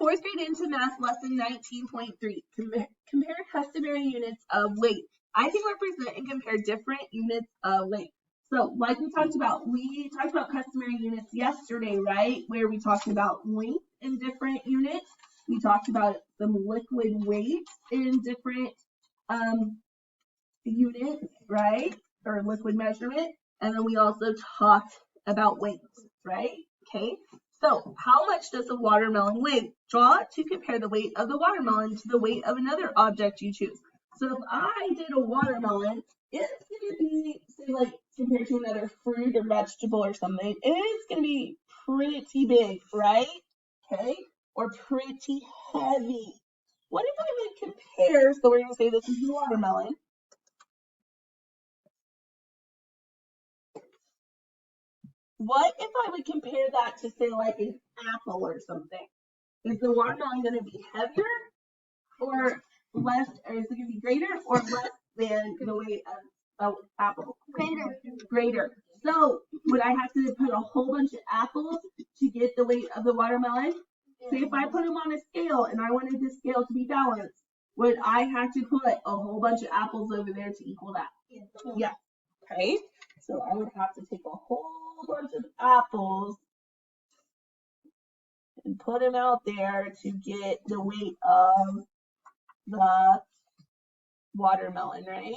fourth grade into math lesson 19.3. Compare customary units of weight. I can represent and compare different units of weight. So like we talked about customary units yesterday, right? Where we talked about length in different units. We talked about some liquid weight in different units, right? Or liquid measurement. And then we also talked about weight, right? Okay. So how much does a watermelon weigh? Draw to compare the weight of the watermelon to the weight of another object you choose. So if I did a watermelon, it's going to be, say, like, compared to another fruit or vegetable or something, it's going to be pretty big, right? Okay. Or pretty heavy. What if I would compare, so we're going to say this is the watermelon. What if I would compare that to, say, like an apple or something? Is the watermelon going to be heavier or less, or is it going to be greater or less than the weight of an apple? Greater. So would I have to put a whole bunch of apples to get the weight of the watermelon? So if I put them on a scale and I wanted the scale to be balanced, would I have to put a whole bunch of apples over there to equal that? Yeah. Okay. So I would have to take a whole bunch of apples and put them out there to get the weight of the watermelon, right?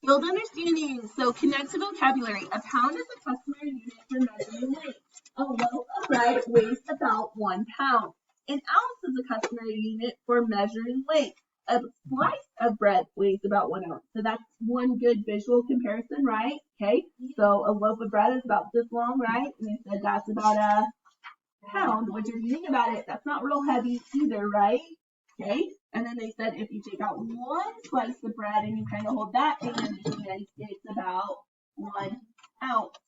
Build understanding. So connect to vocabulary. A pound is a customary unit for measuring weight. A loaf of bread weighs about 1 pound. An ounce is a customary unit for measuring weight. A slice of bread weighs about 1 ounce. So that's one good visual comparison, right? Okay. So a loaf of bread is about this long, right? And they said that's about a pound. What you're reading about it, that's not real heavy either, right? Okay. And then they said if you take out one slice of bread and you kind of hold that in your hand, it's about 1 ounce.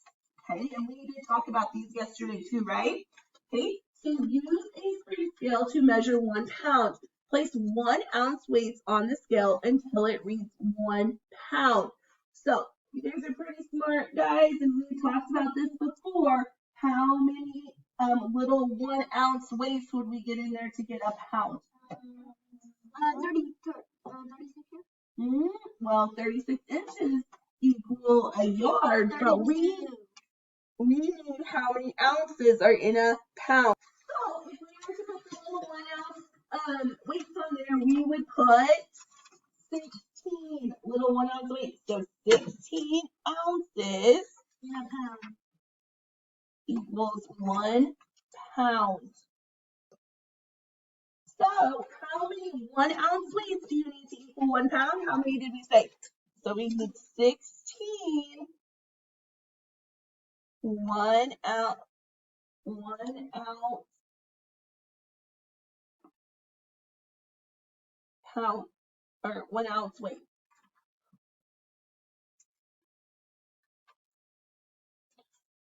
Okay. And we did talk about these yesterday too, right? Okay. So use a spring scale to measure 1 pound. Place 1 ounce weights on the scale until it reads 1 pound. So you guys are pretty smart, guys, and we talked about this before. How many little 1 ounce weights would we get in there to get a pound? 36 inches. Well, 36 inches equal a yard, but we need how many ounces are in a pound. So if we were to put the little 1 ounce weights on there, we would put 16 little 1 ounce weights. So 16 ounces in a pound equals 1 pound. So how many 1 ounce weights do you need to equal 1 pound? How many did we say? So we need 16 1 ounce pound or 1 ounce weight.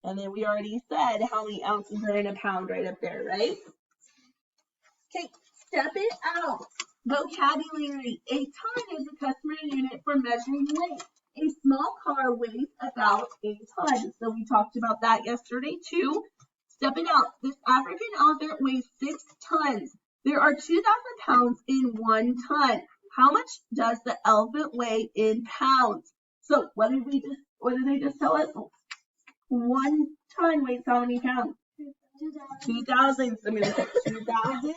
And then we already said how many ounces are in a pound right up there, right? Okay, step it out. Vocabulary. A ton is a customary unit for measuring weight. A small car weighs about a ton. So we talked about that yesterday too. Step it out. This African elephant weighs 6 tons. There are 2,000 pounds in 1 ton. How much does the elephant weigh in pounds? So what did they just tell us? 1 ton weighs how many pounds? 2,000. So I'm going to say 2,000.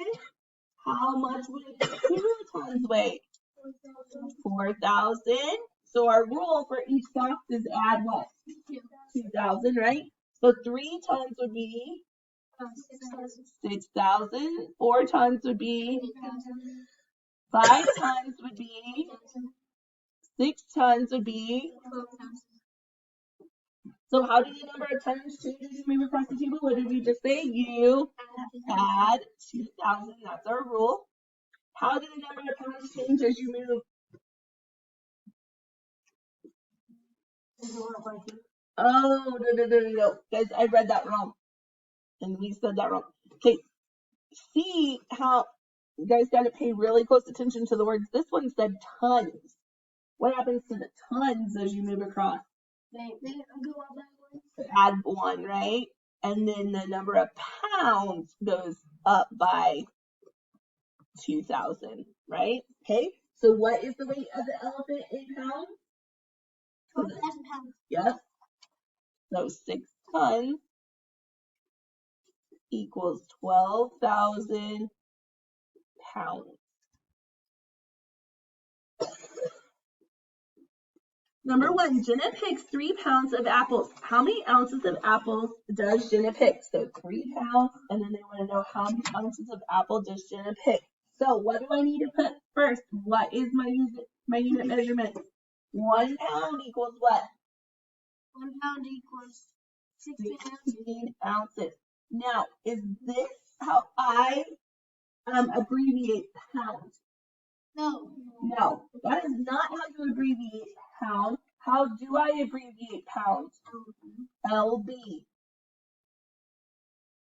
How much would 2 tons weigh? 4,000. So our rule for each box is add what? 2,000, right? So 3 tons would be 6,000. 4 tons would be 5 tons would be 6 tons would be. So how do you number of tons change as you move across the table? What did we just say? You add 2,000. That's our rule. How do the number of pounds change as you move? Oh, no. Guys, I read that wrong. And we said that wrong. Okay. See how you guys got to pay really close attention to the words. This one said tons. What happens to the tons as you move across? They go up by 1. Add 1, right? and then the number of pounds goes up by 2,000, right? Okay, so what is the weight of the elephant in pounds? 12,000 pounds. Yep. So 6 tons equals 12,000 pounds. Number 1, Jenna picks 3 pounds of apples. How many ounces of apples does Jenna pick? So 3 pounds, and then they want to know how many ounces of apple does Jenna pick. So what do I need to put first? What is my unit measurement? 1 pound equals what? 1 pound equals 16 ounces. 16 ounces. Now, is this how I abbreviate pounds? No. No, that is not how you abbreviate pound. How do I abbreviate pounds? LB.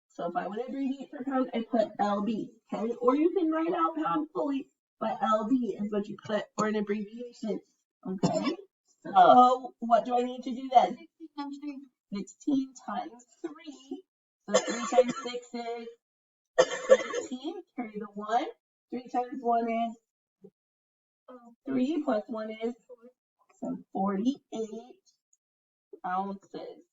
So if I want to abbreviate for pound, I put LB, okay? Or you can write out pound fully, but LB is what you put for an abbreviation, okay? So what do I need to do then? 16 times 3. 16 times 3. So 3 times 6 is 13. Carry the 1. 3 times 1 is 3 plus 1 is 48 ounces.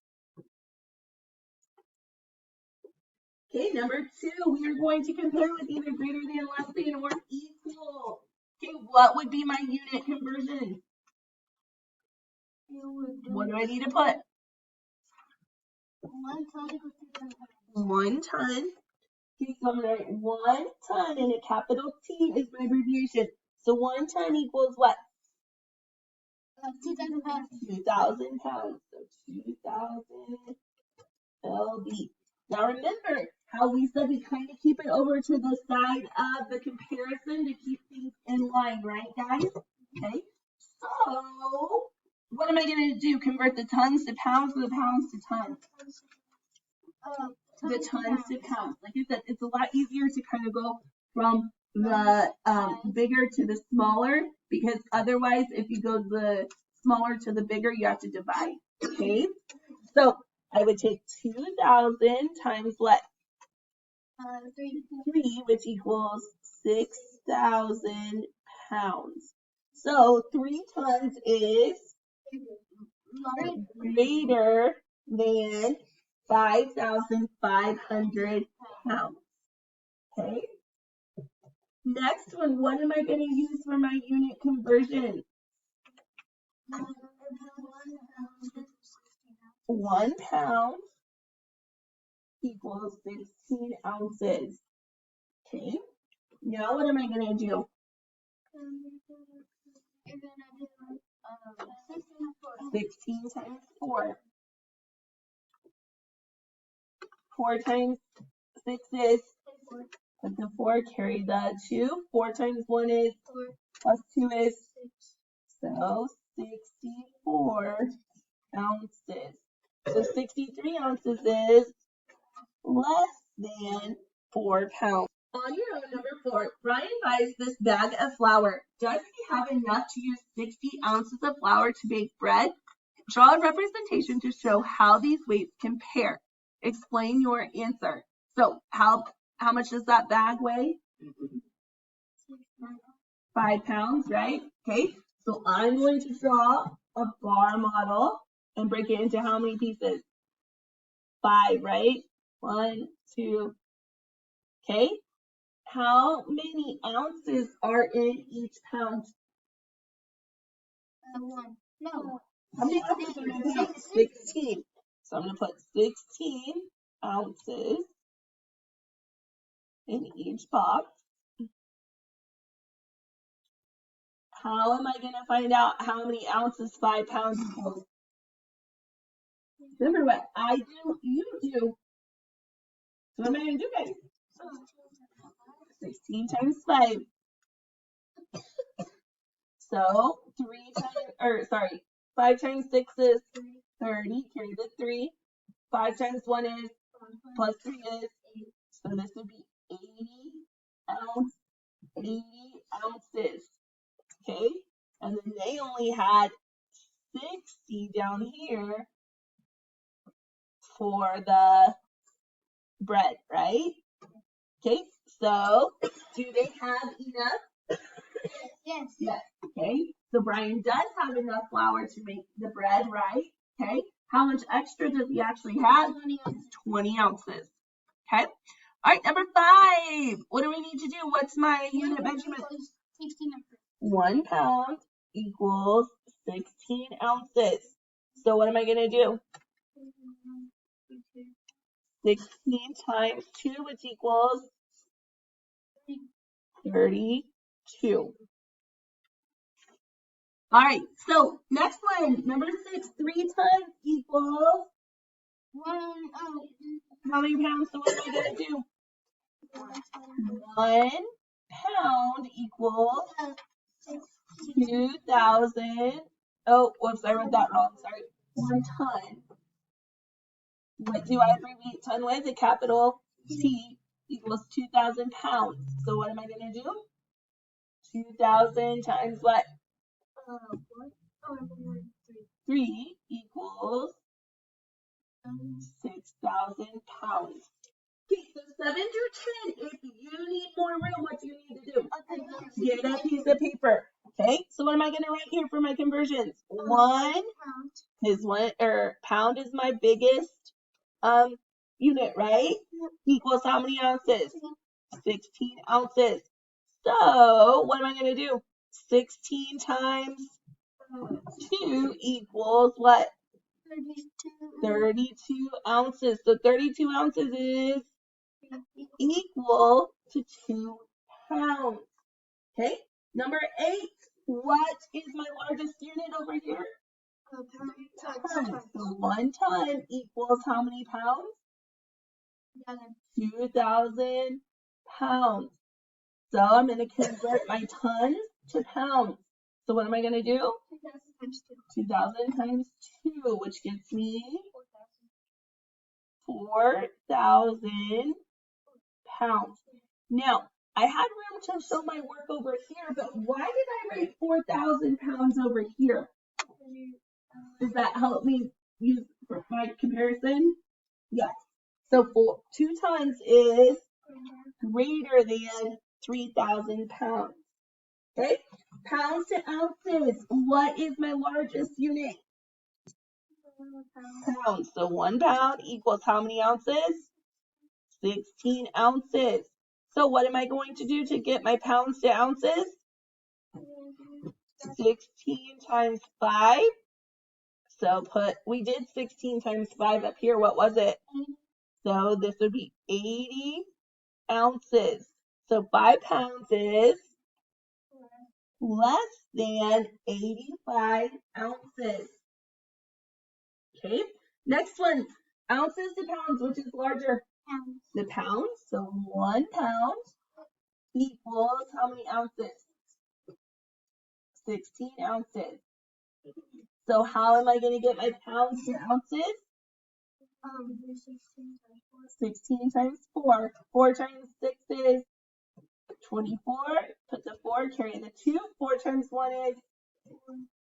Okay, number 2, we are going to compare with either greater than, less than, or equal. Okay, what would be my unit conversion? What do I need to put? 1 ton equals 2,000 pounds. 1 ton. Okay, so I'm going to write 1 ton, and a capital T is my abbreviation. So 1 ton equals what? 2,000 pounds. 2,000 pounds. So 2,000 LB. Now remember how we said we kind of keep it over to the side of the comparison to keep things in line, right, guys? Okay. So what am I going to do? Convert the tons to pounds or the pounds to tons? The tons to pounds. Like I said, it's a lot easier to kind of go from the bigger to the smaller, because otherwise if you go the smaller to the bigger, you have to divide. Okay. So I would take 2,000 times what? 3, which equals 6,000 pounds. So 3 tons is greater than 5,500 pounds. Okay. Next one, what am I going to use for my unit conversion? 1 pound equals 16 ounces. Okay. Now what am I going to do? You're going to do 16 times 4. 4 times 6 is, put the 4, carry the 2. 4 times 1 is, plus 2 is, so 64 ounces. So 63 ounces is less than 4 pounds. On your own, number 4, Brian buys this bag of flour. Does he have enough to use 60 ounces of flour to bake bread? Draw a representation to show how these weights compare. Explain your answer. So how much does that bag weigh? 5 pounds, right? Okay, so I'm going to draw a bar model and break it into how many pieces? 5, right? 1, 2. Okay. How many ounces are in each pound? 1. No. How many ounces are in a pound? 16. So I'm going to put 16 ounces in each box. How am I going to find out how many ounces 5 pounds equals? Remember what I do, you do. So what am I going to do, guys? 16 times 5. So 5 times 6 is 30. Carry the 3. 5 times 1 is, plus 3 is, so this would be 80 ounces. Okay, and then they only had 60 down here for the bread, right? Okay, so do they have enough? Yes. Yes. Okay, so Brian does have enough flour to make the bread, right? Okay, how much extra does he actually have? 20 ounces. Okay, all right, number 5. What do we need to do? What's my unit measurement? 16 ounces. 1 pound equals 16 ounces. So what am I going to do? 16 times 2, which equals 32. All right, so next one, number 6, 3 times equals how many pounds? So what am I going to do? 1 pound equals 2,000. Oh, whoops, I read that wrong. Sorry. 1 ton. What do I abbreviate ton with? A capital T equals 2,000 pounds. So what am I going to do? 2,000 times what? 3 equals 6,000 pounds. Okay, so 7 through 10, if you need more room, what do you need to do? Get a piece of paper. Okay, so what am I going to write here for my conversions? 1 is pound is my biggest unit, right? Equals how many ounces? 16 ounces. So what am I going to do? 16 times 2 equals what? 32 ounces. So 32 ounces is equal to 2 pounds. Okay, number 8. What is my largest unit over here? Ton. So 1 ton equals how many pounds? 2,000 pounds. So I'm going to convert my tons to pounds. So what am I going to do? 2,000 times 2, which gives me 4,000 pounds. Now, I had room to show my work over here, but why did I write 4,000 pounds over here? Does that help me use for my comparison? Yes. So 2 tons is greater than 3,000 pounds. Okay? Pounds to ounces. What is my largest unit? Pounds. So 1 pound equals how many ounces? 16 ounces. So what am I going to do to get my pounds to ounces? 16 times 5. So we did 16 times 5 up here. What was it? So this would be 80 ounces. So 5 pounds is less than 85 ounces. Okay, next one. Ounces to pounds, which is larger? Pounds. The pounds. So 1 pound equals how many ounces? 16 ounces. So how am I going to get my pounds to ounces? 16 times 4. 4 times 6 is 24. Put the 4, carry the 2. 4 times 1 is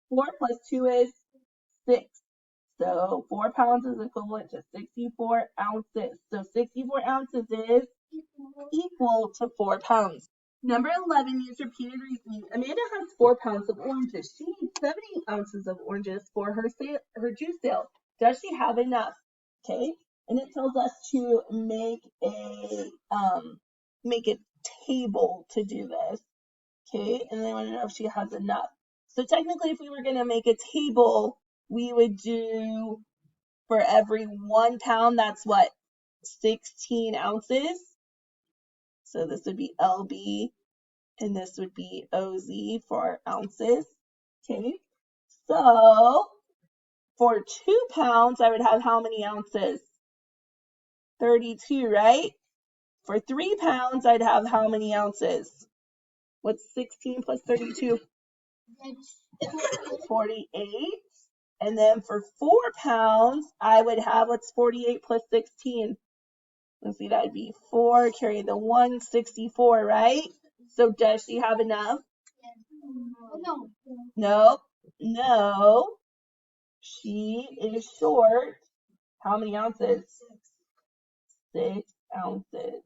4 plus 2 is 6. So 4 pounds is equivalent to 64 ounces. So 64 ounces is equal to 4 pounds. Number 11, use repeated reasoning. Amanda has 4 pounds of oranges. She needs 70 ounces of oranges for her juice sale. Does she have enough? Okay, and it tells us to make a table to do this. Okay, and they want to know if she has enough. So technically, if we were going to make a table, we would do for every 1 pound, that's what? 16 ounces. So this would be LB, and this would be OZ for ounces. Okay, so for 2 pounds, I would have how many ounces? 32, right? For 3 pounds, I'd have how many ounces? What's 16 plus 32? 48. And then for 4 pounds, I would have, what's 48 plus 16? Let's see, that'd be 4, carry the 1, 64, right? So does she have enough? No. No. She is short. How many ounces? 6 ounces.